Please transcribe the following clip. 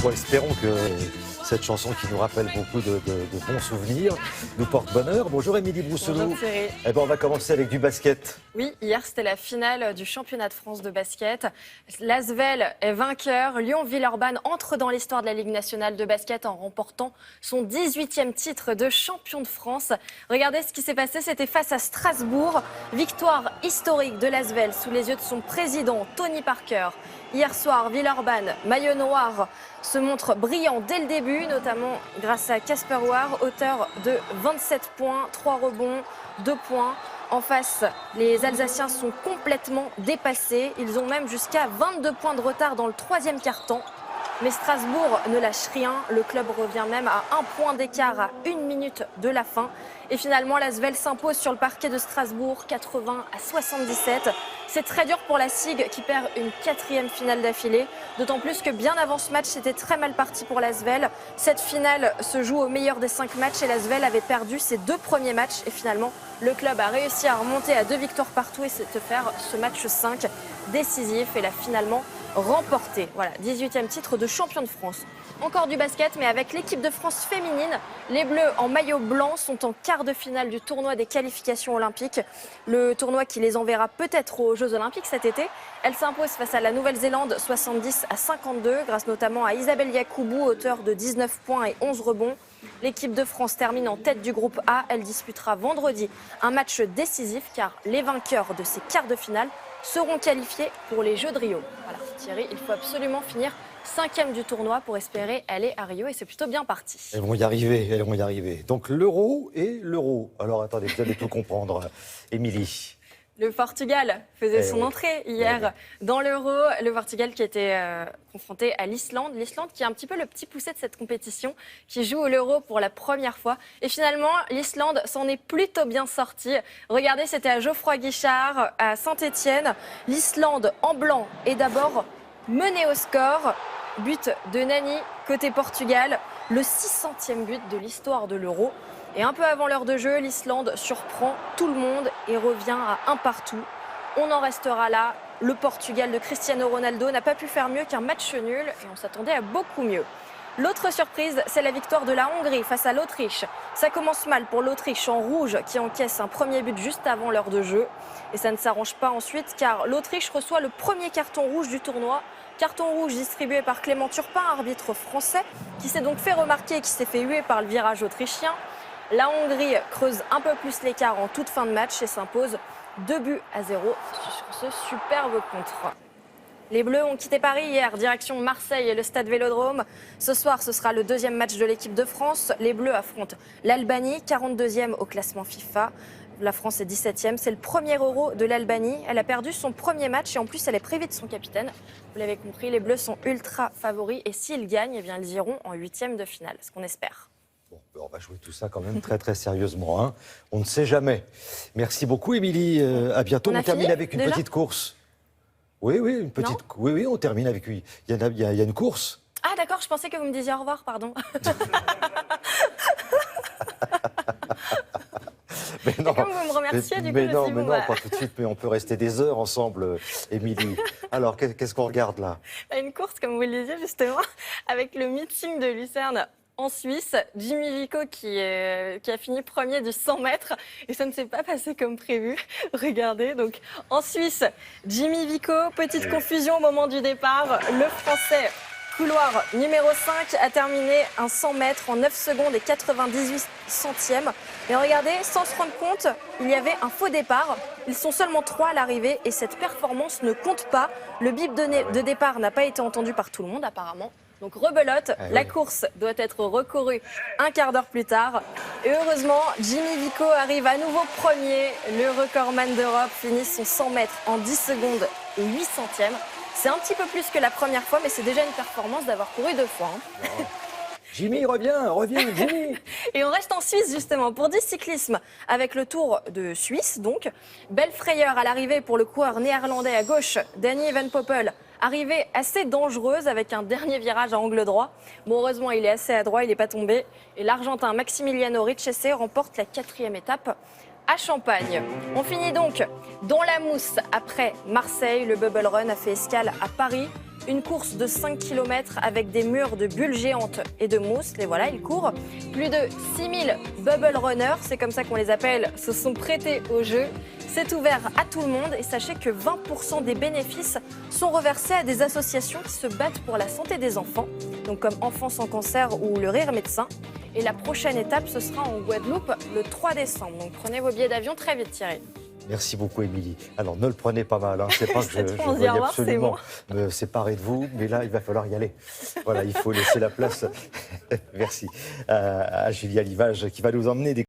Bon, espérons que cette chanson qui nous rappelle beaucoup de bons souvenirs nous porte bonheur. Bonjour Émilie Brousselot. Bonjour Thierry. Eh ben, on va commencer avec du basket. Oui, hier c'était la finale du championnat de France de basket. L'Asvel est vainqueur. Lyon-Villeurbanne entre dans l'histoire de la Ligue nationale de basket en remportant son 18e titre de champion de France. Regardez ce qui s'est passé, c'était face à Strasbourg. Victoire historique de l'Asvel sous les yeux de son président Tony Parker. Hier soir, Villeurbanne, maillot noir, se montre brillant dès le début, notamment grâce à Casper War, auteur de 27 points, 3 rebonds, 2 points. En face, les Alsaciens sont complètement dépassés. Ils ont même jusqu'à 22 points de retard dans le troisième quart-temps. Mais Strasbourg ne lâche rien. Le club revient même à 1 point d'écart à 1 minute de la fin. Et finalement, l'Asvel s'impose sur le parquet de Strasbourg, 80-77. C'est très dur pour la SIG qui perd une 4e finale d'affilée. D'autant plus que bien avant ce match, c'était très mal parti pour l'Asvel. Cette finale se joue au meilleur des 5 matchs et l'Asvel avait perdu ses 2 premiers matchs. Et finalement, le club a réussi à remonter à 2 victoires partout et c'est de faire ce match 5 décisif et l'a finalement remporté. Voilà, 18e titre de champion de France. Encore du basket, mais avec l'équipe de France féminine. Les Bleus en maillot blanc sont en quart de finale du tournoi des qualifications olympiques. Le tournoi qui les enverra peut-être aux Jeux olympiques cet été. Elles s'imposent face à la Nouvelle-Zélande 70-52, grâce notamment à Isabelle Yacoubou, auteure de 19 points et 11 rebonds. L'équipe de France termine en tête du groupe A. Elle disputera vendredi un match décisif car les vainqueurs de ces quarts de finale seront qualifiés pour les Jeux de Rio. Voilà, Thierry, il faut absolument finir 5e du tournoi pour espérer aller à Rio et c'est plutôt bien parti. Elles vont y arriver, elles vont y arriver. Donc l'euro et l'euro. Alors attendez, vous allez tout comprendre. Émilie. Le Portugal faisait son entrée hier dans l'Euro. Le Portugal qui était confronté à l'Islande. L'Islande qui est un petit peu le petit poussé de cette compétition, qui joue l'Euro pour la première fois. Et finalement, l'Islande s'en est plutôt bien sortie. Regardez, c'était à Geoffroy Guichard, à Saint-Étienne. L'Islande en blanc est d'abord menée au score. But de Nani côté Portugal. Le 600e but de l'histoire de l'Euro. Et un peu avant l'heure de jeu, l'Islande surprend tout le monde et revient à 1 partout. On en restera là. Le Portugal de Cristiano Ronaldo n'a pas pu faire mieux qu'un match nul et on s'attendait à beaucoup mieux. L'autre surprise, c'est la victoire de la Hongrie face à l'Autriche. Ça commence mal pour l'Autriche en rouge qui encaisse un premier but juste avant l'heure de jeu. Et ça ne s'arrange pas ensuite car l'Autriche reçoit le premier carton rouge du tournoi. Carton rouge distribué par Clément Turpin, arbitre français, qui s'est donc fait remarquer et qui s'est fait huer par le virage autrichien. La Hongrie creuse un peu plus l'écart en toute fin de match et s'impose 2-0 sur ce superbe contre. Les Bleus ont quitté Paris hier, direction Marseille et le stade Vélodrome. Ce soir, ce sera le 2e match de l'équipe de France. Les Bleus affrontent l'Albanie, 42e au classement FIFA. La France est 17e. C'est le premier Euro de l'Albanie. Elle a perdu son premier match et en plus, elle est privée de son capitaine. Vous l'avez compris, les Bleus sont ultra favoris et s'ils gagnent, eh bien, ils iront en 8e de finale, ce qu'on espère. Bon, on va jouer tout ça quand même très très sérieusement. Hein. On ne sait jamais. Merci beaucoup Émilie. À bientôt. On termine avec une petite course. Oui, une petite. Oui, on termine avec. Il y a une course. Ah d'accord, je pensais que vous me disiez au revoir, pardon. Mais non, comme vous me remerciez, du coup, mais non, pas tout de suite. Mais on peut rester des heures ensemble, Émilie. Alors, qu'est-ce qu'on regarde là? Une course, comme vous le disiez justement, avec le meeting de Lucerne. En Suisse, Jimmy Vico qui a fini premier du 100 mètres et ça ne s'est pas passé comme prévu. Regardez, donc en Suisse, Jimmy Vico, petite confusion au moment du départ. Le Français, couloir numéro 5, a terminé un 100 mètres en 9 secondes et 98 centièmes. Mais regardez, sans se rendre compte, il y avait un faux départ. Ils sont seulement 3 à l'arrivée et cette performance ne compte pas. Le bip de départ n'a pas été entendu par tout le monde apparemment. Donc rebelote, la course doit être recourue un quart d'heure plus tard. Et heureusement, Jimmy Vico arrive à nouveau premier. Le recordman d'Europe finit son 100 mètres en 10 secondes et 8 centièmes. C'est un petit peu plus que la première fois, mais c'est déjà une performance d'avoir couru 2 fois. Hein. Jimmy, reviens, Jimmy. Et on reste en Suisse justement pour du cyclisme avec le Tour de Suisse. Donc, belle frayeur à l'arrivée pour le coureur néerlandais à gauche, Danny Van Poppel. Arrivée assez dangereuse avec un dernier virage à angle droit. Bon, heureusement, il est assez adroit, il n'est pas tombé. Et l'Argentin Maximiliano Richese remporte la 4e étape à Champagne. On finit donc dans la mousse après Marseille. Le Bubble Run a fait escale à Paris. Une course de 5 km avec des murs de bulles géantes et de mousse. Les voilà, ils courent. Plus de 6000 bubble runners, c'est comme ça qu'on les appelle, se sont prêtés au jeu. C'est ouvert à tout le monde et sachez que 20% des bénéfices sont reversés à des associations qui se battent pour la santé des enfants, donc comme Enfants sans cancer ou le Rire Médecin. Et la prochaine étape, ce sera en Guadeloupe le 3 décembre. Donc prenez vos billets d'avion très vite, Thierry. Merci beaucoup, Émilie. Alors, ne le prenez pas mal. Hein. C'est pas que je veuille absolument me séparer de vous, mais là, il va falloir y aller. Voilà, il faut laisser la place. Merci à Julia Livage qui va nous emmener des